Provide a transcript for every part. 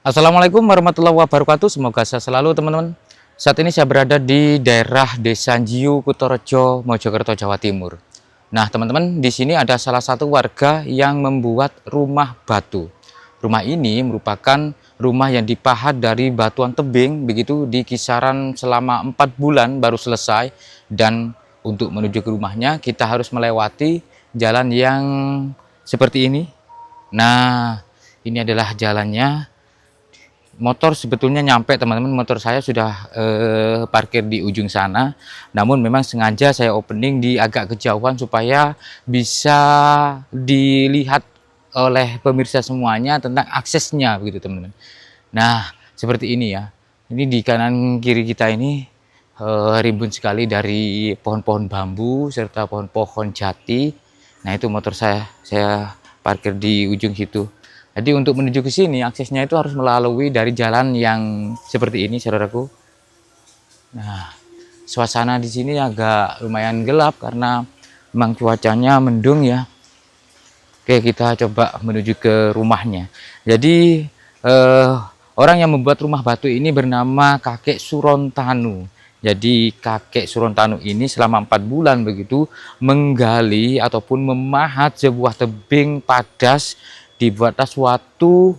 Assalamualaikum warahmatullahi wabarakatuh. Semoga sehat selalu teman-teman. Saat ini saya berada di daerah Desa Njiu, Kutorejo, Mojokerto, Jawa Timur. Nah, teman-teman, di sini ada salah satu warga yang membuat rumah batu. Rumah ini merupakan rumah yang dipahat dari batuan tebing, begitu di kisaran selama 4 bulan baru selesai. Dan untuk menuju ke rumahnya, kita harus melewati jalan yang seperti ini. Nah, ini adalah jalannya. Motor sebetulnya nyampe teman-teman, motor saya sudah parkir di ujung sana, namun memang sengaja saya opening di agak kejauhan supaya bisa dilihat oleh pemirsa semuanya tentang aksesnya begitu teman-teman. Nah, seperti ini ya, ini di kanan kiri kita ini rimbun sekali dari pohon-pohon bambu serta pohon-pohon jati. Nah, itu motor saya parkir di ujung situ. Jadi untuk menuju ke sini aksesnya itu harus melalui dari jalan yang seperti ini, saudaraku. Nah, suasana di sini agak lumayan gelap karena memang cuacanya mendung ya. Oke, kita coba menuju ke rumahnya. Jadi orang yang membuat rumah batu ini bernama Kakek Surontanu. Jadi kakek Surontanu ini selama 4 bulan begitu menggali ataupun memahat sebuah tebing padas, dibuatlah suatu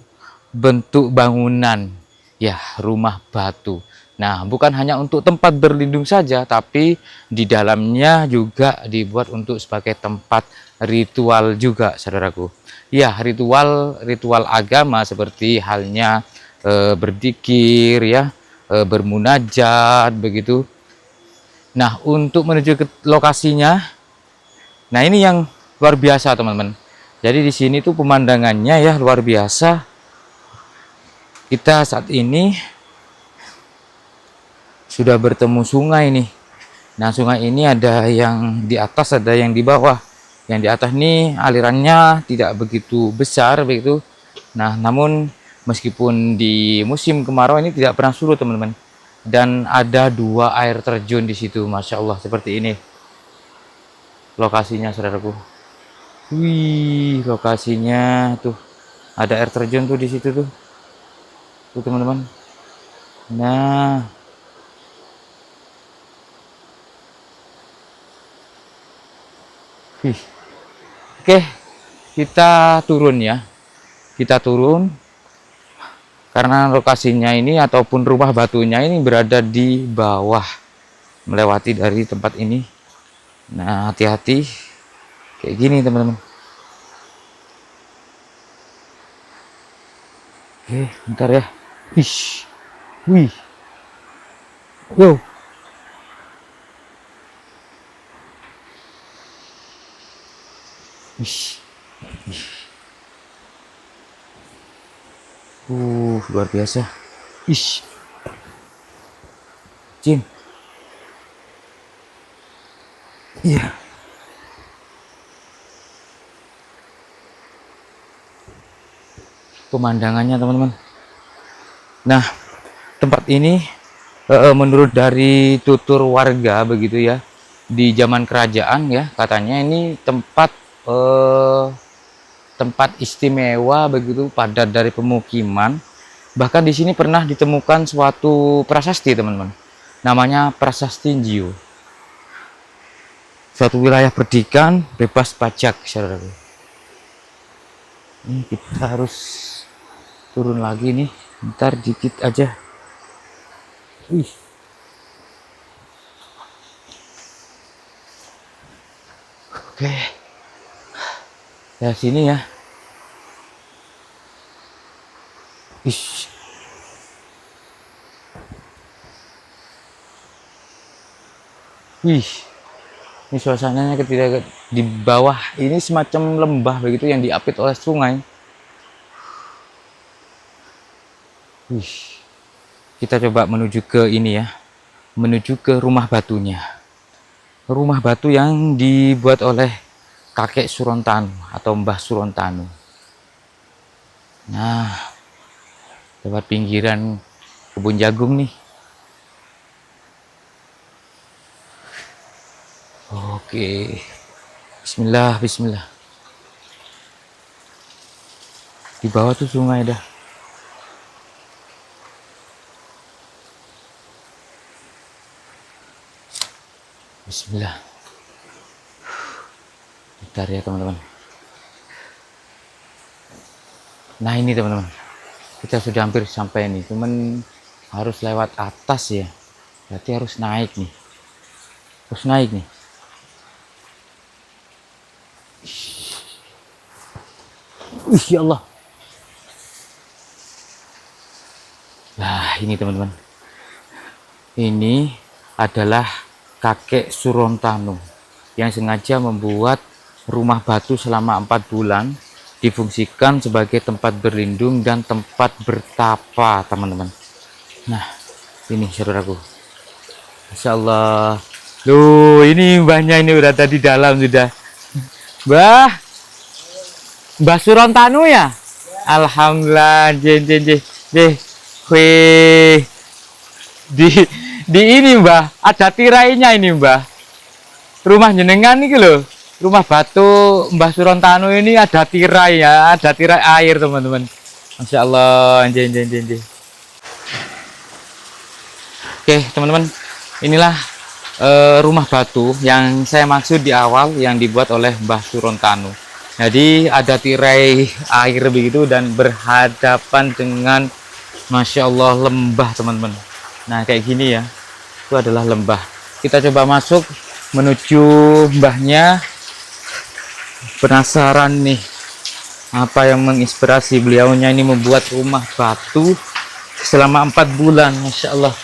bentuk bangunan ya, rumah batu. Nah, bukan hanya untuk tempat berlindung saja, tapi di dalamnya juga dibuat untuk sebagai tempat ritual juga, saudaraku. Ya, ritual agama seperti halnya berzikir ya, bermunajat begitu. Nah, untuk menuju ke lokasinya, nah ini yang luar biasa, teman-teman. Jadi di sini tuh pemandangannya ya luar biasa. Kita saat ini sudah bertemu sungai nih. Nah, sungai ini ada yang di atas, ada yang di bawah. Yang di atas ini alirannya tidak begitu besar begitu. Nah, namun meskipun di musim kemarau ini tidak pernah surut, teman-teman. Dan ada 2 air terjun di situ, masya Allah, seperti ini lokasinya, saudaraku. Wih, lokasinya tuh ada air terjun tuh di situ tuh teman-teman. Nah, wih. Oke, kita turun ya. Kita turun karena lokasinya ini ataupun rumah batunya ini berada di bawah, melewati dari tempat ini. Nah, hati-hati kayak gini teman-teman. Oke, bentar ya. Wih, wih, wow. Wih, luar biasa. Ih, Jin. Iya. Pemandangannya teman-teman. Nah, tempat ini menurut dari tutur warga begitu ya, di zaman kerajaan ya, katanya ini tempat istimewa begitu, padat dari pemukiman. Bahkan di sini pernah ditemukan suatu prasasti, teman-teman. Namanya Prasasti Njiu. Suatu wilayah perdikan bebas pajak, saudara. Ini kita harus turun lagi nih, ntar dikit aja. Wih. Oke. Ya sini ya. Wih. Wih. Ini suasananya ketika di bawah ini semacam lembah begitu yang diapit oleh sungai. Wih. Kita coba menuju ke ini ya. Menuju ke rumah batunya. Rumah batu yang dibuat oleh kakek Surontanu atau Mbah Surontanu. Nah, lewat pinggiran kebun jagung nih. Oke, bismillah, bismillah. Di bawah tuh sungai dah. Bismillah. Bentar ya teman-teman. Nah ini teman-teman, kita sudah hampir sampai nih, cuman harus lewat atas ya, berarti harus naik nih, Ya Allah. Nah ini teman-teman, ini adalah kakek Surontanu yang sengaja membuat rumah batu selama 4 bulan, difungsikan sebagai tempat berlindung dan tempat bertapa teman-teman. Nah ini saudaraku, Masya Allah. Loh ini mbahnya ini udah tadi dalam sudah. Mbah Surontanu ya? Alhamdulillah. Wih, di ini mbah ada tirainya ini mbah. Rumah jenengan nih loh, rumah batu Mbah Surontanu ini ada tirai ya, ada tirai air teman-teman. Masya Allah. Oke teman-teman, inilah rumah batu yang saya maksud di awal yang dibuat oleh Mbah Surontanu. Jadi ada tirai air begitu dan berhadapan dengan Masya Allah lembah teman-teman. Nah kayak gini ya, itu adalah lembah. Kita coba masuk menuju mbahnya. Penasaran nih apa yang menginspirasi beliaunya ini membuat rumah batu selama 4 bulan. Masya Allah.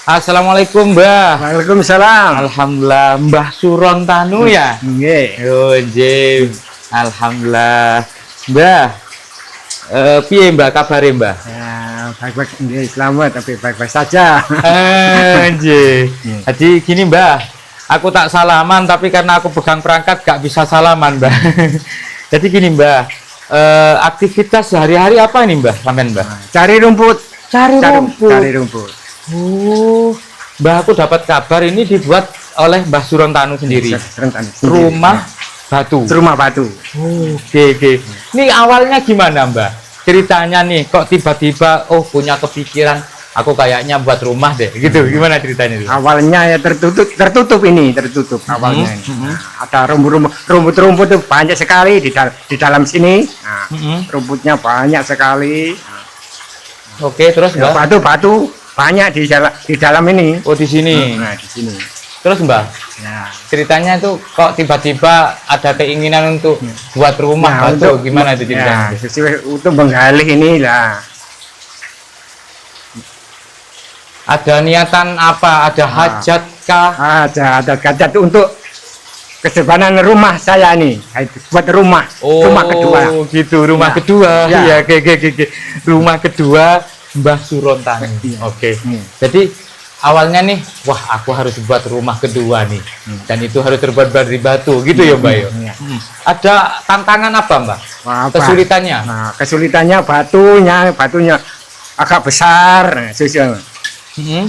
Assalamualaikum Mbah. Waalaikumsalam. Alhamdulillah. Mbah Surontanu ya? Nggih. Alhamdulillah. Mbah, piye Mbah kabare Mbah? Ya, baik-baik, nggih, selamat tapi baik-baik saja. Nggih. Jadi gini Mbah, aku tak salaman tapi karena aku pegang perangkat gak bisa salaman Mbah. Jadi gini Mbah, aktivitas sehari-hari apa ini Mbah sampean Mbah? Cari rumput. Cari rumput. Oh, Mbah aku dapat kabar ini dibuat oleh Mbah Surontanu sendiri. Rumah batu. Rumah batu. Oke. Ini awalnya gimana Mbah? Ceritanya nih, kok tiba-tiba punya kepikiran aku kayaknya buat rumah deh, gitu. Gimana ceritanya itu? Awalnya ya tertutup awalnya. Ada rumput itu banyak sekali di dalam sini. Nah, rumputnya banyak sekali. Oke, terus Mbah? Batu banyak di dalam ini. Oh, di sini. Nah, di sini. Terus Mbah, ya. Ceritanya itu kok tiba-tiba ada keinginan untuk buat rumah batu, gimana itu ceritanya? Ya, untuk menggali ini lah. Ada niatan apa? Ada hajat kah? Ada hajat untuk kedepanan rumah saya nih, buat rumah kedua. Gitu, rumah kedua. Iya, oke. Rumah kedua Mbah Surontanu. Oke. Jadi awalnya nih, wah aku harus buat rumah kedua nih, dan itu harus terbuat dari batu, gitu ya Mbak? Ada tantangan apa Mbak? Kesulitannya? Nah, kesulitannya batunya agak besar,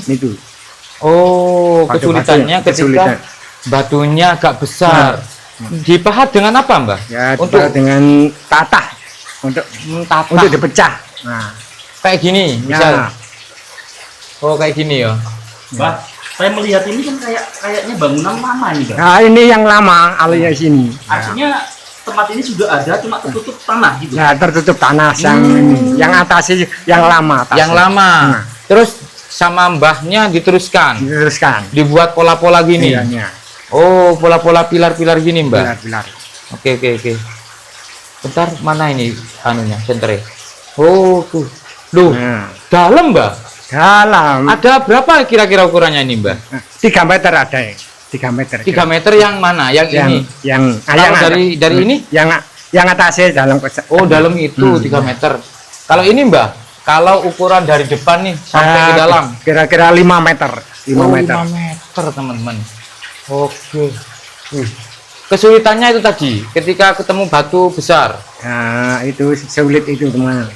itu. Oh, kesulitannya ketika batunya agak besar. Dipahat dengan apa Mbak? Ya, dengan tatah untuk dipecah. Nah, kayak gini, misal. Oh, kayak gini ya. Mbak, saya melihat ini kan kayaknya bangunan lama ini, Mbak. Nah, ini yang lama alias ini. Artinya tempat ini sudah ada, cuma tertutup tanah gitu. Ya, tertutup tanah yang atasnya yang lama. Yang lama. Terus sama mbahnya diteruskan. Dibuat pola-pola gini. Iya. Oh, pola-pola pilar-pilar gini, Mbak. Pilar. Oke. Bentar, mana ini anunya, senternya? Oh, tuh. Duh, dalam, Mbak. Dalam. Ada berapa kira-kira ukurannya ini, Mbak? 3 meter ada ya. 3 meter. 3 meter yang mana? Yang ini? Yang dari ini? Yang atasnya dalam. Oh, dalam itu 3 meter. Kalau ini, Mbak, kalau ukuran dari depan nih sampai ke dalam? Kira-kira 5 meter. 5 meter. 5 meter, teman-teman. Oke. Kesulitannya itu tadi, ketika ketemu batu besar. Nah, itu sulit itu, teman.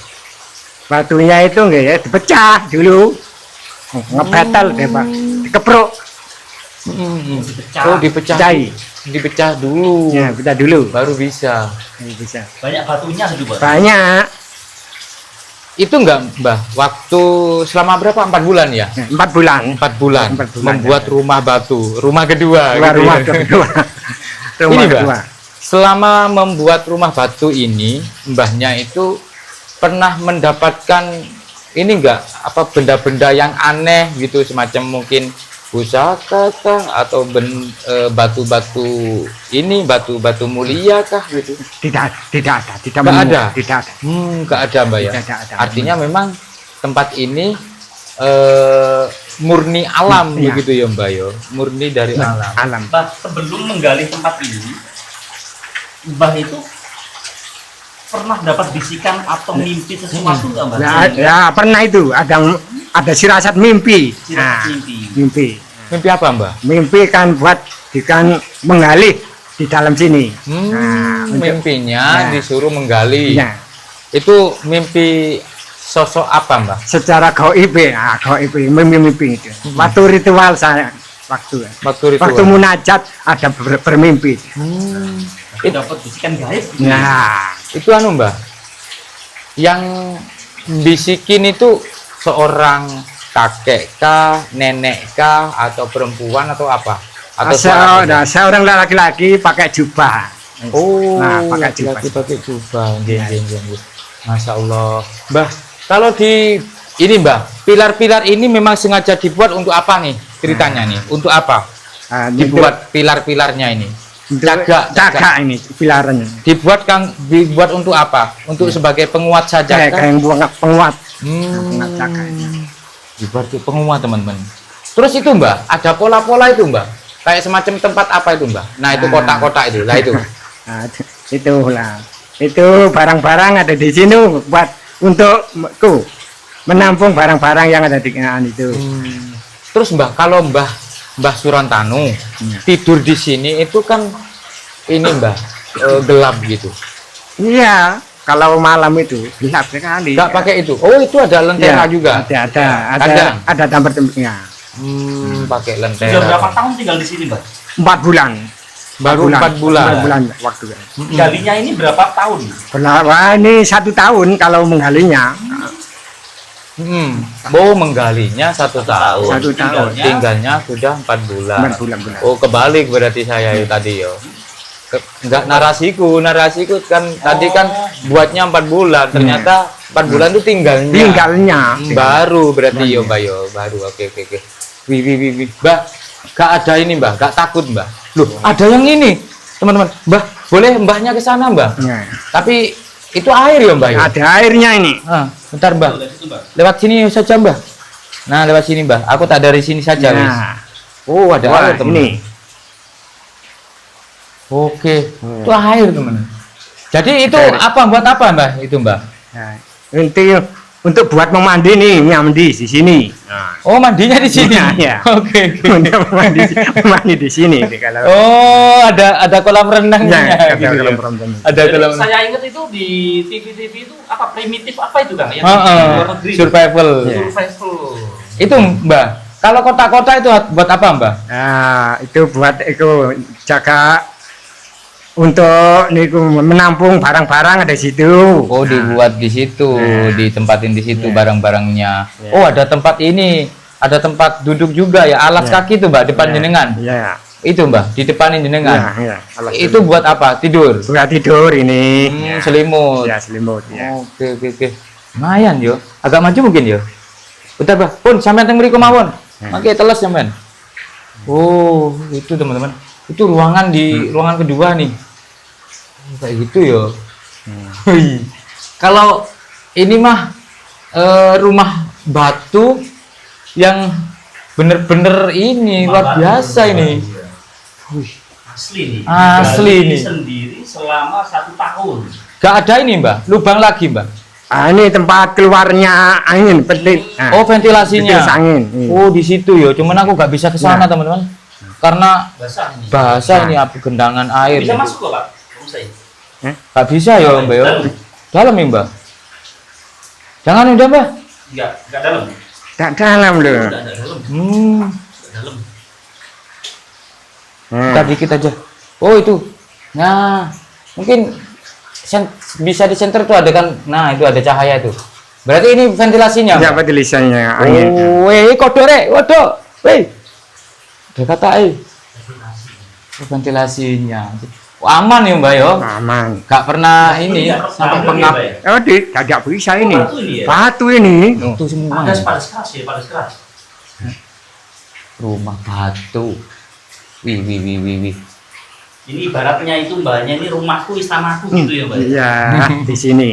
Batunya itu enggak ya, dipecah dulu. Ngebetel deh, Pak. Dikeprok. Oh, dipecah dulu. Ya, pecah dulu. Baru bisa. Bisa. Banyak batunya gitu, Pak. Banyak. itu enggak Mbah, waktu selama berapa? 4 bulan ya? 4 bulan. 4 bulan, 4 bulan, membuat ya. rumah batu, rumah kedua Rumah, gitu rumah ya. kedua. Rumah Ini kedua. Mbah, selama membuat rumah batu ini, Mbahnya itu pernah mendapatkan ini enggak, apa benda-benda yang aneh gitu, semacam mungkin pusaka kah, atau batu-batu ini, batu-batu mulia kah gitu? Tidak ada. Tidak Nggak menemukan. ada? Tidak ada. Enggak ada Mbak ya? Tidak ada. Artinya memang tempat ini murni alam Iya. begitu ya Mbak ya? Murni dari alam. Alam. Mbah, sebelum menggali tempat ini, Mbah itu pernah dapat bisikan atau mimpi sesuatu nggak Mbah? Ya, pernah itu ada firasat mimpi. Firasat mimpi. Mimpi. Mimpi apa Mbak? Mimpi kan buat menggali di dalam sini. Nah, Mimpinya Ya. disuruh menggali. Ya, Itu mimpi sosok apa Mbak? secara gaib, mimpi itu. Waktu ritual saya waktu Waktu munajat ada bermimpi. Tapi dapat bisikan gaib. Nah, Itu anu Mbak, yang bisikin itu seorang kakek kah, nenek kah, atau perempuan atau apa? Atau suara? seorang laki-laki pakai jubah. Oh, Nah, pakai jubah. laki-laki pakai jubah. Iya. Masya Allah. Mbah, kalau di ini Mbah, pilar-pilar ini memang sengaja dibuat untuk apa nih ceritanya nih? Untuk apa? Dibuat pilar-pilarnya ini? Cagak. ini pilarannya. Dibuat untuk apa? Untuk sebagai penguat saja Kayak kan? yang penguat. Hmm, Cagak. dibuat penguat teman-teman. Terus itu Mbah, ada pola-pola itu Mbah. Kayak semacam tempat apa itu Mbah? Nah itu kotak-kotak itu, lah itu. Nah, itulah. Itu barang-barang ada di sini buat untuk menampung barang-barang yang ada di itu. Terus Mbah, kalau Mbah Surantanu tidur di sini itu kan ini Mbah gelap gitu. Iya, kalau malam itu gelap sekali. Nggak pakai itu. Oh itu ada lentera Iya, juga. Kadang. Ada tempat-tempatnya. Pakai Sudah lentera. berapa tahun tinggal di sini Mbah? 4 bulan. Baru 4 bulan. 4 bulan waktu. Galinya ini berapa tahun? Wah, ini 1 tahun kalau menggalinya. Menggalinya 1 tahun. 1 tahun. Tinggalnya sudah 4 bulan. 4 bulan. Oh kebalik berarti saya itu tadi yo. Enggak narasiku kan tadi kan buatnya 4 bulan, ternyata 4 bulan itu tinggalnya. Baru berarti yo Mbak yo, baru. Oke. Wih. Mbak, gak ada ini Mbak, gak takut Mbak. Loh, ada yang ini. Teman-teman, Mbak, boleh Mbahnya ke sana Mbak? Ya. Tapi itu air ya Mbak ya? Ada airnya ini. Bentar Mbak. Lewat sini saja Mbak. Nah, lewat sini Mbak. Aku tak dari sini saja. Wis. Nah, Oh, ada wah, air teman. ini. Oke, itu air teman. Jadi itu Air. apa buat apa Mbak? Itu Mbak. Nah, untuk buat memandi nih, mandi di sini. Oh, mandinya di sini. Iya. Oke. Untuk mandi di sini deh, kalau. Oh, ada kolam renangnya. Ya, gitu ya. Ada Jadi kolam. saya ingat itu di TV itu apa primitif apa itu Kang? Yang Heeh, di luar negeri. survival. Iya. Survival. Itu Mbak. Kalau kota-kota itu buat apa Mbak? Nah, itu buat jaga untuk niku menampung barang-barang ada di situ. Oh, dibuat di situ, ditempatin di situ Iya. barang-barangnya. Iya. Oh, ada tempat ini, ada tempat duduk juga ya, alas Iya. kaki tuh Mbak, depan Iya. jenengan. Iya. Itu Mbak, di depanin jenengan. Iya. Itu buat apa? Tidur. buat tidur ini. Selimut. Ya, selimut ya. Oke. Lumayan yo. Agak maju mungkin yo. Bentar, Bah. Pun sampean teng mriku mawon. Oke, teles sampean. Oh, itu teman-teman. Itu ruangan di ruangan kedua nih. Kayak gitu yo. Wih. Kalau ini mah rumah batu yang bener-bener ini luar biasa ini. Wih. Asli nih. Asli Gali nih. Sendiri selama 1 tahun. Gak ada ini Mbak, lubang lagi Mbak. Ini tempat keluarnya angin petik. Oh, ventilasinya. Ventilasi angin. Oh, di situ ya. Cuman aku nggak bisa ke sana, Nah. teman-teman. Karena Basah nih. bahasa Nah. ini apa gendangan air. Bisa gitu. masuk kok Pak? Bisa. Nggak bisa ya, Mbak ya. Dalam. Dalam ya, Mbak. Jangan udah, Mbak. Enggak dalam. Tak dalam loh. Enggak dalam. Enggak dalam. Kita dikit aja. Oh, itu. Nah, mungkin bisa di center tuh ada kan. Nah, itu ada cahaya tuh. Berarti ini ventilasinya, Ya, Mbak? ventilasinya angin. Oh, kodok rek, kodok. Weh. Ada kata ventilasinya. Oh, aman ya, Mbak ya? Aman. Gak pernah ini sampai pengap. Oh, tidak bisa ini. Batu ini ya? Batu ini. Itu semua. Padas keras ya, padas keras. Rumah batu. Wih. Ini ibaratnya itu mbaknya ini rumahku, istanaku gitu ya mbak. Iya, di sini.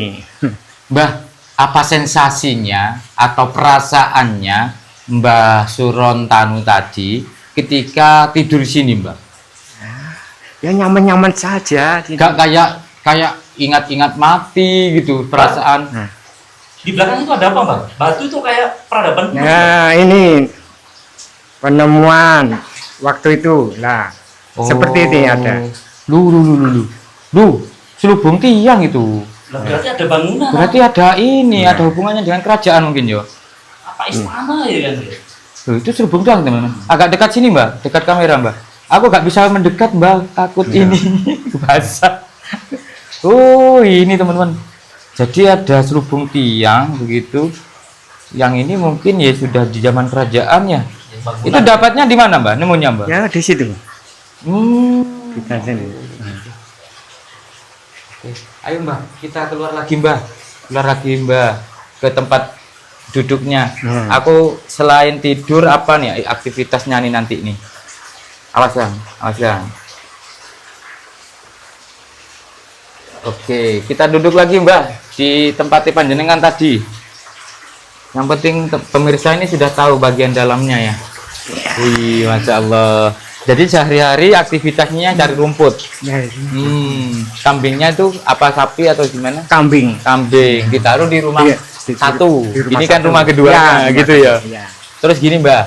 Mbah, apa sensasinya atau perasaannya Mbah Surontanu tadi ketika tidur di sini, Mbah? Ya nyaman-nyaman saja. Gak kayak ingat-ingat mati gitu perasaan. Di belakang itu ada apa mbak? Batu itu kayak peradaban. Nah, ini penemuan waktu itu lah. Seperti ini ada. Lu, selubung tiang itu. Lah, berarti ada bangunan. Berarti ada ini, ada hubungannya dengan kerajaan mungkin ya. Apa istana ya kan? Loh, itu selubung tiang teman-teman. Agak dekat sini, Mbak, dekat kamera, Mbak. Aku gak bisa mendekat, Mbak, takut ini basah. Oh, ini teman-teman. Jadi ada selubung tiang begitu. Yang ini mungkin ya sudah di zaman kerajaan ya. Itu dapatnya di mana, Mbak? Nemunya, Mbak? Ya, di situ. Kita sini. Oke. Ayo, Mbak, kita keluar lagi, Mbak. Keluar lagi, Mbak, ke tempat duduknya. Aku selain tidur apa nih aktivitasnya nih nanti nih? Awas ya. Oke, kita duduk lagi, Mbak, di tempat panjenengan tadi. Yang penting pemirsa ini sudah tahu bagian dalamnya ya. Wih, Masya Allah. Jadi sehari-hari aktivitasnya cari rumput. Kambingnya itu apa, sapi atau gimana? Kambing. Kambing ditaruh di rumah Iya, satu. di rumah Ini kan satu. rumah kedua Ya, gitu ya. Iya. Terus gini, Mbak,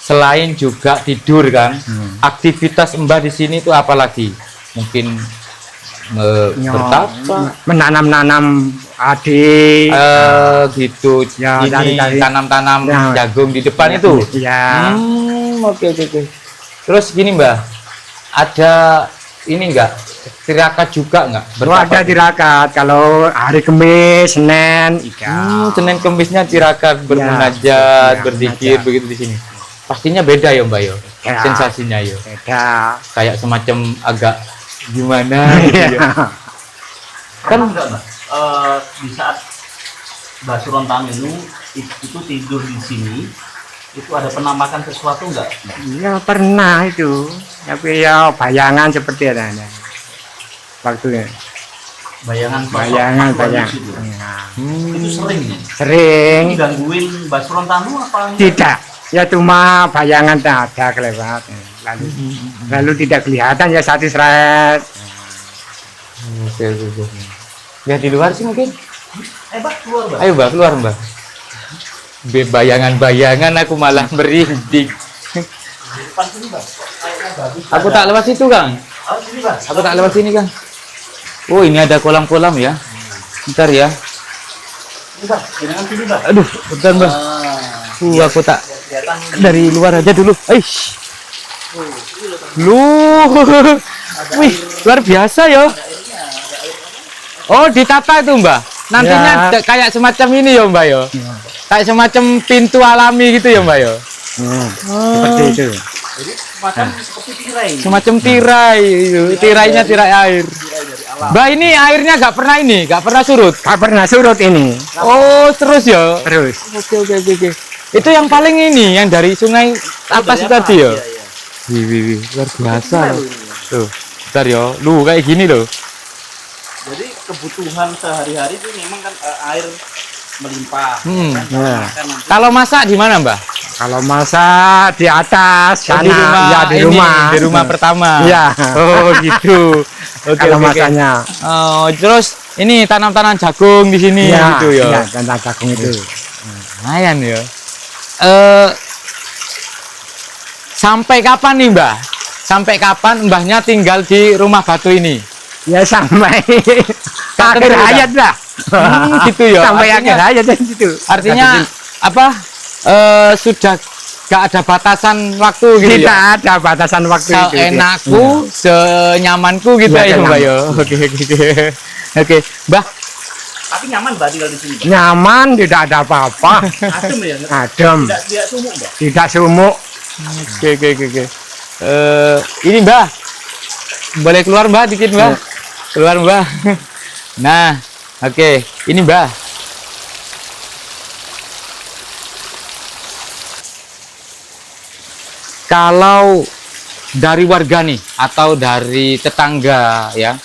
selain juga tidur kan, aktivitas Mbak di sini itu apa lagi? Mungkin bertapa, Menanam-nanam adi. gitu. Ya, Ini cari-cari. tanam-tanam Ya. jagung di depan itu. Iya. Oke. Terus gini, Mbak, ada ini enggak tirakat juga enggak? Oh, ada tirakat. Kalau hari Kamis, Senin, Senin Kemisnya tirakat, bermunajat, ya, berzikir munajat. begitu di sini. Pastinya beda ya, Mbak yo. Ya. Sensasinya yo. beda. Kayak semacam agak gimana gitu ya. Kan enggak mbak? Di saat Mbak Surontanu itu tidur di sini, itu ada penampakan sesuatu enggak? Ya pernah itu. Tapi ya bayangan seperti ada. Waktunya. Bayangan sosok Bayangan. halus itu. Ya. Itu sering ya? Sering. Ini gangguin Mbak Surontanu apa? Tidak. Ya cuma bayangan ada kelewat. Lalu tidak kelihatan ya satu seret. Oke. Ya di luar sih mungkin. Mbak keluar mbak. Ayo, Mbak, keluar, Mbak. Bayangan-bayangan aku malah merinding. Depan sini mbak. Kayaknya bagus. Aku tak lewat situ, Kang. Oh sini mbak. Aku tak lewat sini, Kang. Oh, ini ada kolam-kolam ya. Bentar ya. Ini mbak. Jangan sini mbak. Aduh, bentar, Mbak. Aku tak Kelihatan. dari luar aja dulu. Lu. Wih, luar biasa ya. Oh, ditata itu, Mbak. Nantinya Ya. kayak semacam ini ya, Mbak ya. Kayak semacam pintu alami gitu ya, Mbak ya. Seperti itu. Jadi semacam seperti tirai. Semacam tirai, tirainya tirai air. Mbak, ini airnya nggak pernah surut. Gak pernah surut ini. Oh, terus ya. Terus. Oke. Itu yang paling ini, yang dari sungai atas Dari tadi ya. Iya, iya. Wih, luar biasa. Tuh, bentar ya. Lu kayak gini loh. Jadi kebutuhan sehari-hari itu memang kan air melimpah. Kan? Ya. Kan nanti Kalau masak di mana, Mbak? Kalau masak di atas Oh, sana, di rumah, ya di ini, rumah. di rumah pertama. Iya. Oh, gitu. Oke, Kalau oke. masaknya. Oh, terus ini tanam-tanam jagung di sini Iya, gitu ya. iya, tentang jagung itu. Lumayan ya. Sampai kapan nih, Mbah? Sampai kapan Mbahnya tinggal di rumah batu ini? Ya sampai akhir tentu, hayat lah. Gitu ya. Sampai Artinya- akhir hayat dan gitu. Artinya apa? Sudah gak ada batasan waktu gitu Tidak ya. ada batasan waktu itu. Seenakku, senyamanku gitu Iya, ya, Mbak ya. senyaman. Oke. Mbah, Tapi nyaman Mbak tinggal di sini, Mbak? Nyaman, tidak ada apa-apa. Adem ya? Adem, Tidak sumuk, Mbak? tidak sumuk. Oke. Ini Mbah, boleh keluar Mbah dikit Mbah, keluar Mbah. Nah, oke, ini Mbah. Kalau dari warga nih atau dari tetangga ya,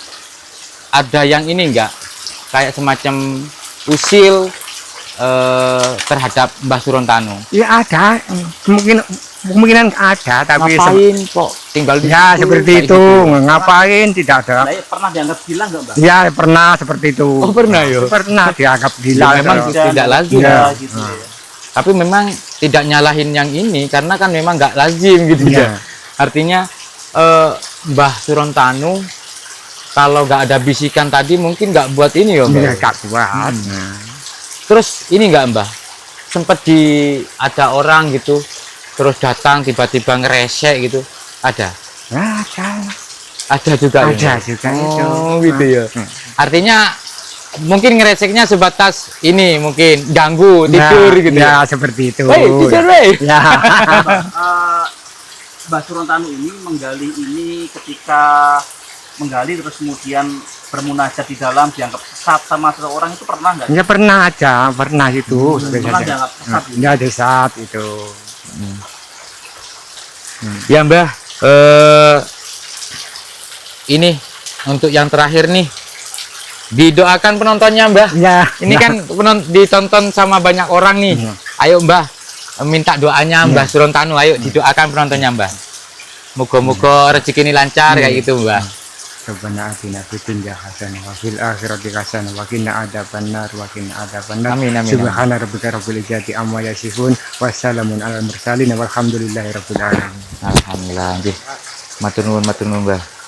ada yang ini enggak kayak semacam usil terhadap Mbah Surontano? Ya ada, kemungkinan ada, tapi Ngapain kok tinggal di ya situ, seperti kayak itu, gitu? ngapain tidak ada. Nah, pernah dianggap gila nggak, Mbak? Ya pernah seperti itu. Oh pernah ya. Pernah dianggap gila. Ya, memang terus. tidak lazim. Ya. Gitu ya. Tapi memang tidak nyalahin yang ini karena kan memang nggak lazim gitu Iya. ya. Artinya Mbah Surontano kalau nggak ada bisikan tadi mungkin nggak buat ini ya Mbah. Ya, gak kuat. Terus ini nggak Mbah, sempat ada orang gitu terus datang tiba-tiba ngeresek gitu, ada juga ya? Ada juga itu. Oh gitu ya. Artinya mungkin ngereseknya sebatas ini mungkin ganggu tidur gitu ya ya. seperti itu. Woi, tidur woi. Ya. Mbah Surontano ini menggali ini ketika menggali terus kemudian bermunajat di dalam dianggap sesat sama seseorang itu pernah nggak? Ya pernah aja, pernah itu. Pernah dianggap sesat? Ya desat itu. Ya Mbah, ini untuk yang terakhir nih, didoakan penontonnya Mbah. Ya. Ini kan ditonton sama banyak orang nih. Ayo Mbah, minta doanya Mbah Surontano. Ayo didoakan penontonnya Mbah. Moga-moga rezeki ini lancar kayak gitu Mbah. Rabbana atina fid dunya hasanah wa fil akhirati hasanah wa qina adzabannar wa qina adzabannar. Amin, amin, Subhana rabbika rabbil izzati amma yasifun wa salamun alal mursalin walhamdulillahi rabbil alamin. Alhamdulillah. Nggih. Matur nuwun Mbah.